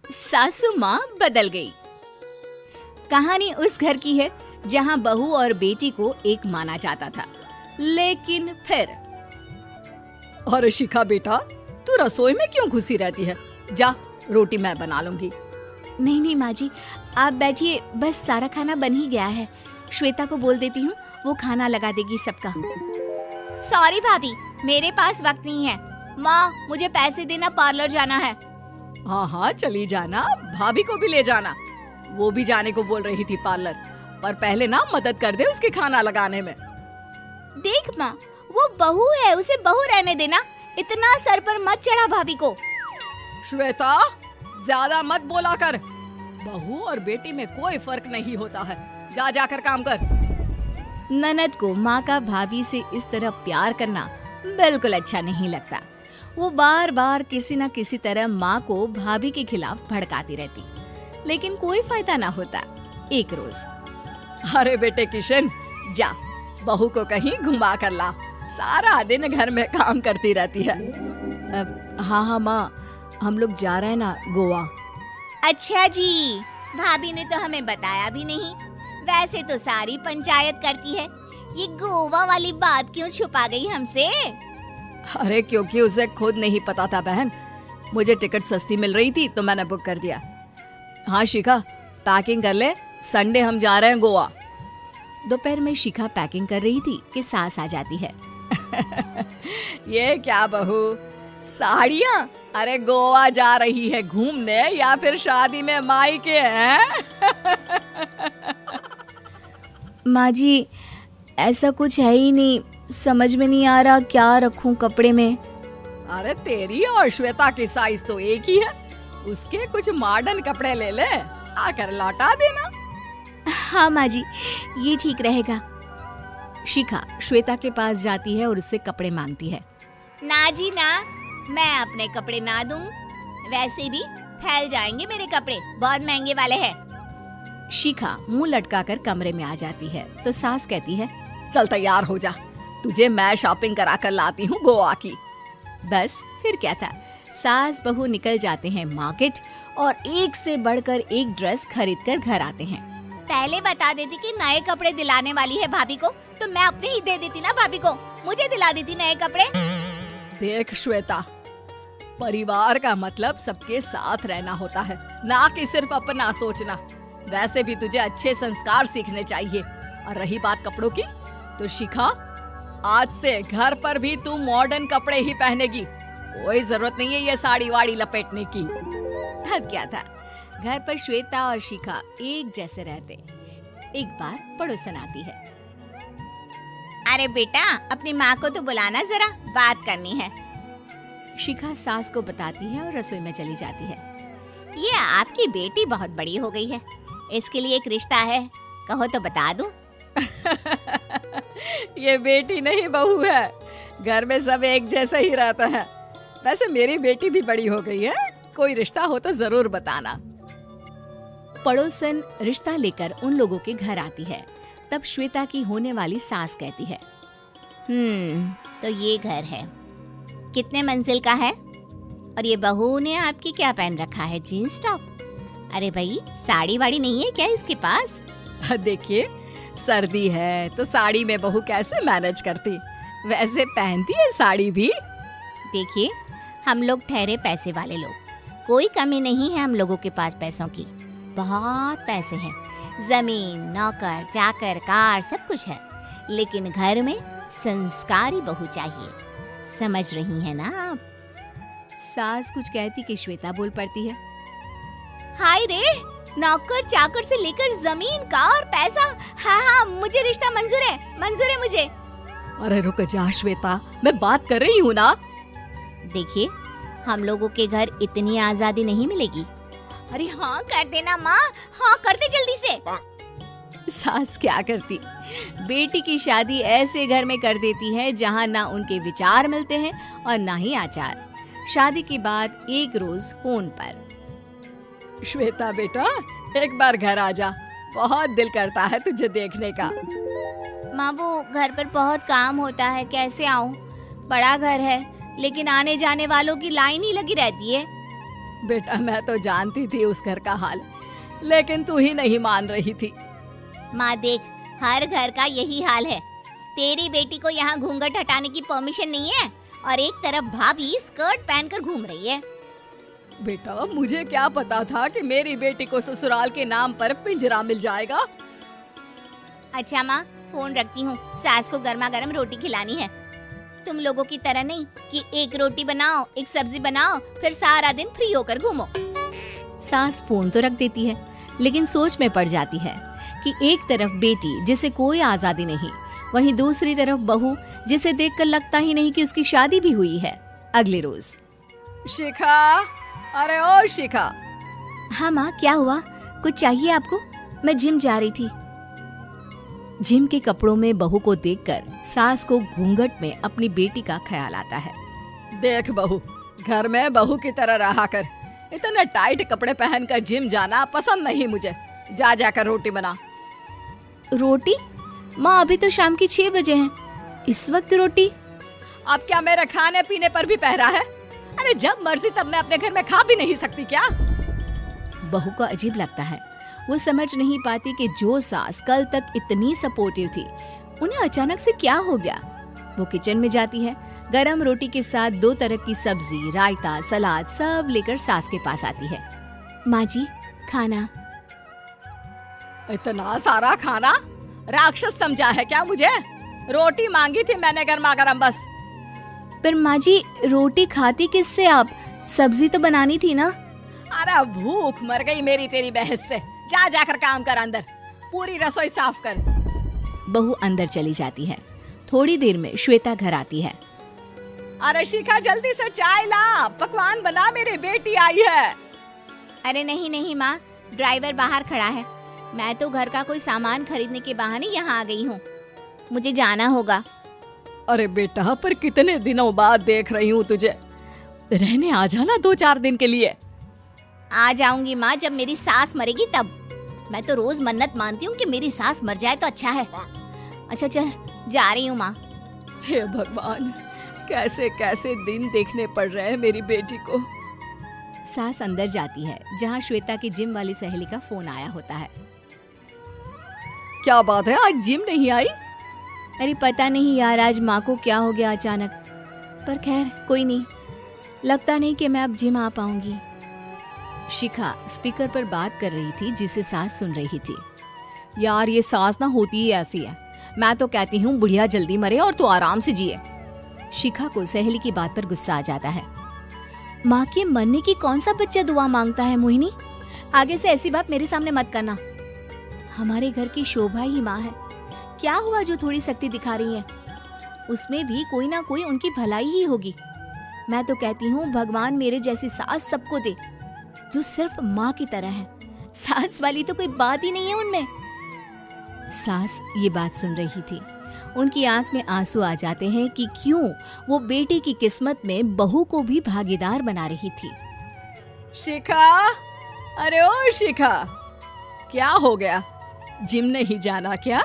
सासू माँ बदल गई। कहानी उस घर की है जहाँ बहू और बेटी को एक माना जाता था, लेकिन फिर अरे शिखा बेटा, तू रसोई में क्यों घुसी रहती है? जा, रोटी मैं बना लूंगी। नहीं माँ जी, आप बैठिए, बस सारा खाना बन ही गया है। श्वेता को बोल देती हूँ, वो खाना लगा देगी सबका। सॉरी भाभी, मेरे पास वक्त नहीं है। माँ, मुझे पैसे देना, पार्लर जाना है। हाँ चली जाना, भाभी को भी ले जाना। वो भी जाने को बोल रही थी पार्लर, पर पहले ना मदद कर दे उसके खाना लगाने में। देख माँ, वो बहू है, उसे बहू रहने देना, इतना सर पर मत चढ़ा भाभी को। श्वेता, ज्यादा मत बोला कर। बहू और बेटी में कोई फर्क नहीं होता है। जा जाकर काम कर। ननद को माँ का भाभी से इस तरह प्यार करना बिल्कुल अच्छा नहीं लगता। वो बार बार किसी न किसी तरह माँ को भाभी के खिलाफ भड़काती रहती, लेकिन कोई फायदा ना होता। एक रोज, अरे बेटे किशन, जा बहू को कहीं घुमा कर ला, सारा दिन घर में काम करती रहती है। हाँ माँ, हम लोग जा रहे हैं ना गोवा। अच्छा जी, भाभी ने तो हमें बताया भी नहीं। वैसे तो सारी पंचायत करती है, ये गोवा वाली बात क्यों छुपा गई हमसे? अरे क्योंकि उसे खुद नहीं पता था बहन। मुझे टिकट सस्ती मिल रही थी तो मैंने बुक कर दिया। हाँ शिखा, पैकिंग कर ले, संडे हम जा रहे हैं गोवा। दोपहर में शिखा पैकिंग कर रही थी कि सास आ जाती है। ये क्या बहू, साड़ियाँ? अरे गोवा जा रही है घूमने या फिर शादी में मायके हैं? माँ जी, ऐसा कुछ है ही नहीं, समझ में नहीं आ रहा क्या रखूं कपड़े में। अरे तेरी और श्वेता की साइज तो एक ही है, उसके कुछ मॉडर्न कपड़े ले ले, आकर लौटा देना। हाँ माँ जी, ये ठीक रहेगा। शिखा श्वेता के पास जाती है और उससे कपड़े मांगती है। ना जी ना, मैं अपने कपड़े ना दूं, वैसे भी फैल जाएंगे मेरे कपड़े, बहुत महंगे वाले हैं। शिखा मुंह लटकाकर कमरे में आ जाती है तो सास कहती है, चल तैयार हो जा, तुझे मैं शॉपिंग करा कर लाती हूँ गोवा की। बस फिर क्या था, सास बहू निकल जाते हैं मार्केट और एक से बढ़कर एक ड्रेस खरीद कर घर आते हैं। पहले बता देती कि नए कपड़े दिलाने वाली है भाभी को, तो मैं अपने ही दे देती ना भाभी को, मुझे दिला देती नए कपड़े। देख श्वेता, परिवार का मतलब सबके साथ रहना होता है, ना कि सिर्फ अपना सोचना। वैसे भी तुझे अच्छे संस्कार सीखने चाहिए। और रही बात कपड़ों की, तो शिखा, आज से घर पर भी तू मॉडर्न कपड़े ही पहनेगी। कोई जरूरत नहीं है ये साड़ी वाड़ी लपेटने की। अब क्या था, घर पर श्वेता और शिखा एक जैसे रहते। एक बार पड़ोसन आती है। अरे बेटा, अपनी माँ को तो बुलाना, जरा बात करनी है। शिखा सास को बताती है और रसोई में चली जाती है। ये आपकी बेटी बहुत बड़ी हो गई है, इसके लिए एक रिश्ता है, कहो तो बता दूं। ये बेटी नहीं बहू है, घर में सब एक जैसा ही रहता है। वैसे मेरी बेटी भी बड़ी हो गई है, कोई रिश्ता हो तो जरूर बताना। पड़ोसन रिश्ता लेकर उन लोगों के घर आती है। तब श्वेता की होने वाली सास कहती है, तो ये घर है, कितने मंजिल का है? और ये बहू ने आपकी क्या पहन रखा है, जीन्स टॉप? अरे भाई, साड़ी वाड़ी नहीं है क्या इसके पास? देखिए, सर्दी है तो साड़ी में बहू कैसे मैनेज करती, वैसे पहनती है साड़ी भी। देखिए, हम लोग ठहरे पैसे वाले लोग, कोई कमी नहीं है हम लोगों के पास पैसों की, बहुत पैसे हैं, जमीन, नौकर चाकर, कार, सब कुछ है, लेकिन घर में संस्कारी बहू चाहिए, समझ रही हैं ना आप? सास कुछ कहती कि श्वेता बोल पड़ती है, हाय रे, नौकर चाकर से लेकर जमीन, कार, पैसा, हाँ, मुझे रिश्ता मंजूर है मुझे। अरे रुक जा श्वेता, मैं बात कर रही हूँ ना। देखिए, हम लोगों के घर इतनी आजादी नहीं मिलेगी। अरे हाँ कर देना माँ, हाँ कर दे जल्दी से। सास क्या करती, बेटी की शादी ऐसे घर में कर देती है जहाँ ना उनके विचार मिलते हैं और ना ही आचार। शादी के बाद एक रोज फोन पर, श्वेता बेटा, एक बार घर आ जा, बहुत दिल करता है तुझे देखने का। माँ, वो घर पर बहुत काम होता है, कैसे आऊँ? बड़ा घर है, लेकिन आने जाने वालों की लाइन ही लगी रहती है। बेटा मैं तो जानती थी उस घर का हाल, लेकिन तू ही नहीं मान रही थी। माँ देख, हर घर का यही हाल है। तेरी बेटी को यहाँ घूंघट हटाने की परमिशन नहीं है और एक तरफ भाभी स्कर्ट पहनकर घूम रही है। बेटा मुझे क्या पता था कि मेरी बेटी को ससुराल के नाम पर पिंजरा मिल जाएगा। अच्छा माँ, फोन रखती हूँ, सास को गर्मा गर्म रोटी खिलानी है। तुम लोगों की तरह नहीं कि एक रोटी बनाओ, एक सब्जी बनाओ, फिर सारा दिन फ्री होकर घूमो। सास फोन तो रख देती है, लेकिन सोच में पड़ जाती है कि एक तरफ बेटी जिसे कोई आजादी नहीं, वहीं दूसरी तरफ बहू जिसे देखकर लगता ही नहीं कि उसकी शादी भी हुई है। अगले रोज। शिखा, अरे ओ शिखा। हाँ माँ, क्या हुआ? कुछ चाहिए आपको? मैं जिम जा रही थी। जिम के कपड़ों में बहू को देखकर सास को घूंघट में अपनी बेटी का ख्याल आता है। देख बहू, घर में बहू की तरह रहा कर। इतने टाइट कपड़े पहनकर जिम जाना पसंद नहीं मुझे। जा जाकर रोटी बना। रोटी? माँ अभी तो शाम की 6 बजे हैं, इस वक्त रोटी? अब क्या मेरे खाने पीने पर भी पहरा है? अरे जब मर्जी तब मैं अपने घर में खा भी नहीं सकती क्या? बहू को अजीब लगता है। वो समझ नहीं पाती कि जो सास कल तक इतनी सपोर्टिव थी, उन्हें अचानक से क्या हो गया। वो किचन में जाती है, गरम रोटी के साथ 2 तरह की सब्जी, रायता, सलाद सब लेकर सास के पास आती है। माँ जी, खाना। इतना सारा खाना? राक्षस समझा है क्या मुझे? रोटी मांगी थी मैंने गर्मा गर्म बस। पर माँ जी, रोटी खाती किससे आप? सब्जी तो बनानी थी ना। अरे भूख मर गई मेरी तेरी बहस से। जा जाकर काम कर, अंदर पूरी रसोई साफ कर। बहू अंदर चली जाती है। थोड़ी देर में श्वेता घर आती है। अरे शिखा, जल्दी से चाय ला, पकवान बना, मेरी बेटी आई है। अरे नहीं नहीं माँ, ड्राइवर बाहर खड़ा है। मैं तो घर का कोई सामान खरीदने के बहाने यहाँ आ गई हूँ, मुझे जाना होगा। अरे बेटा, पर कितने दिनों बाद देख रही हूँ तुझे, रहने आ जाना 2-4 दिन के लिए। आ जाऊंगी माँ, जब मेरी सास मरेगी तब। मैं तो रोज मन्नत मानती हूँ कि मेरी सास मर जाए तो अच्छा है। अच्छा चल, जा रही हूँ माँ। हे भगवान, कैसे कैसे दिन देखने पड़ रहे हैं मेरी बेटी को। सास अंदर जाती है, जहाँ श्वेता की जिम वाली सहेली का फोन आया होता है। क्या बात है, आज जिम नहीं आई? अरे पता नहीं यार, आज माँ को क्या हो गया अचानक। पर खैर कोई नहीं, लगता नहीं कि मैं अब जिम आ पाऊंगी। शिखा स्पीकर पर बात कर रही थी, जिसे सास सुन रही थी। यार ये सास ना होती ही ऐसी है। मैं तो कहती हूँ बुढ़िया जल्दी मरे और तू आराम से जिए। शिखा को सहेली की बात पर गुस्सा आ जाता है। माँ के मरने की कौन सा बच्चा दुआ मांगता है मोहिनी? आगे से ऐसी बात मेरे सामने मत करना। हमारे घर की शोभा ही माँ है। क्या हुआ जो थोड़ी शक्ति दिखा रही है? उसमें भी कोई ना कोई उनकी भलाई ही होगी। मैं तो कहती हूँ भगवान मेरे जैसी सास सबको दे, जो सिर्फ माँ की तरह है। सास वाली तो कोई बात ही नहीं है उनमें। सास ये बात सुन रही थी। उनकी आंख में आंसू आ जाते हैं कि क्यों वो बेटी की किस्मत में बहू को भी भागीदार बना रही थी। शिखा, अरे ओ शिखा, क्या हो गया? जिम नहीं जाना क्या?